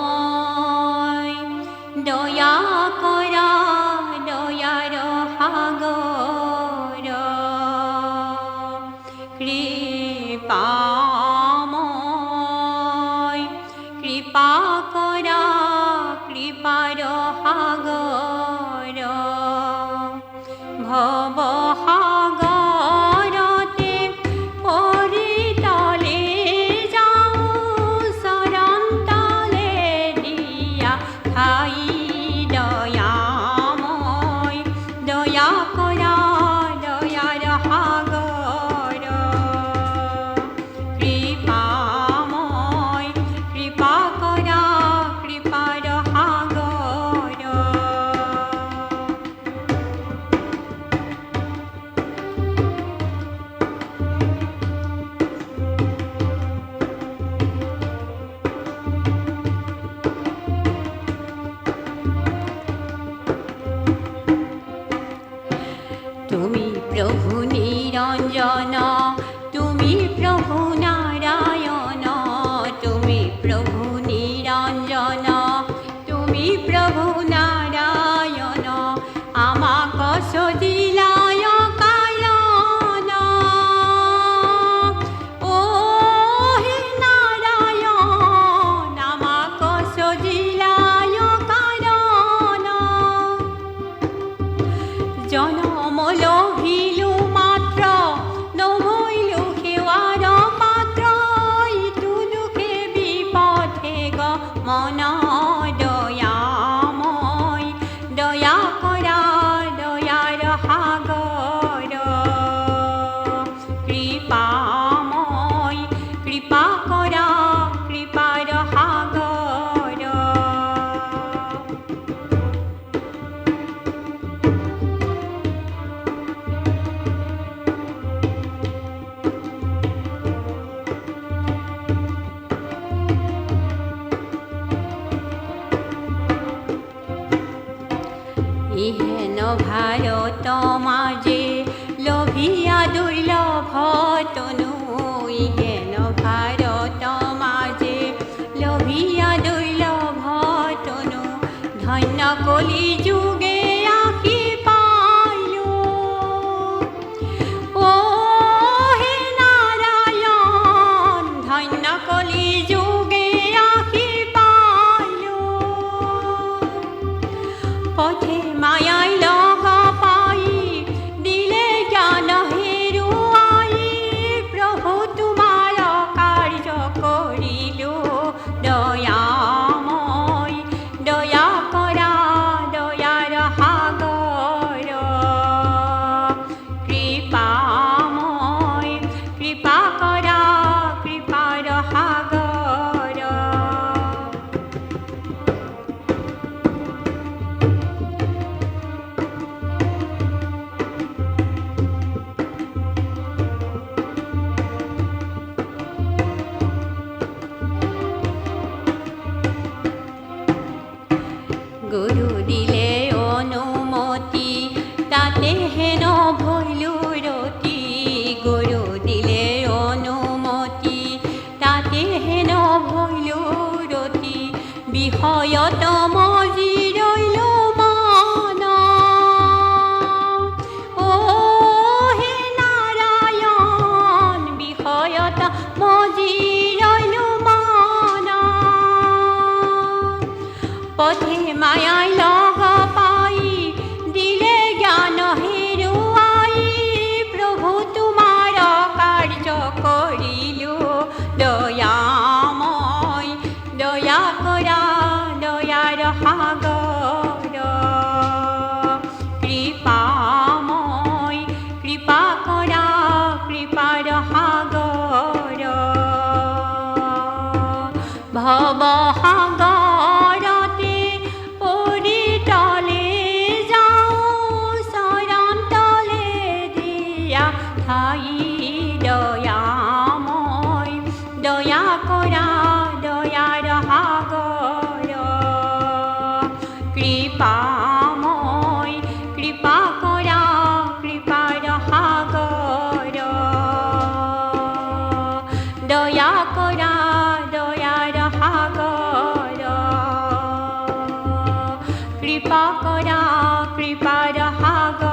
দয়াময় দয়া করা দয়ার সাগর কৃপাময় কৃপা করা কৃপার সাগর ভব সাগৰতে পৰিতলে যাওঁ চৰণ তলে দিয়া ঠাই দয়াময় দয়া কৰা দয়াৰ সাগৰ কৃপাময় কৃপা কৰা কৃপাৰ সাগৰ তুমি প্রভু নিরঞ্জন তুমি প্রভু নারায়ণ তুমি প্রভু নিরঞ্জন তুমি প্রভু নারায়ণ আমাক সজিলায় কারণ ও হে নারায়ণ আমাক সজিলায় কারণ জনম লভিলু মাত্র নহইলু সেৱাৰ পাত্ৰ ইটো দুখে বিপথে গমন দয়াময় দয়া কৰা দয়াৰ সাগৰ কৃপাময় কৃপা কৰা কৃপাৰ সাগৰ ইহেন ভাৰত মাজে লভিয়া দুৰ্লভ তনু ইহেন ভাৰত মাজে লভিয়া দুৰ্লভ তনু ধন্য কলি যুগে আহি পালো ও হে নাৰায়ণ ধন্য কলি যুগে আহি পালো পথে মায়াই লগ পাই দিলে জ্ঞান হেৰুৱাই প্ৰভু তোমাৰ কাৰ্য কৰিলো দয়াময় দয়া কৰা দয়াৰ সাগৰ কৃপাময় কৃপা কৰা কৃপাৰ সাগৰ গুৰু দিলে অনুমতি তাতে হেন ভৈলু ৰতি গুৰু দিলে অনুমতি তাতে হেন ভৈলু ৰতি বিষয়ত মজি ৰৈলো মন ও হে নাৰায়ণ বিষয়ত মজি ৰৈলো মন পথে মায়াই লগ পাই দিলে জ্ঞান হেৰুৱাই প্ৰভু তোমাৰ কাৰ্য কৰিলো দয়াময় দয়া কৰা দয়াৰ সাগৰ কৃপাময় কৃপা কৰা কৃপাৰ সাগৰ ভৱ সাগৰতে পৰিতলে যাওঁ চৰণ তলে দিয়া ঠাই দয়াময় দয়া কৰা দয়াৰ সাগৰ কৃপাময় কৃপা কৰা কৃপাৰ সাগৰ দয়া করা দয়ার সাগর কৃপা করা কৃপার সাগর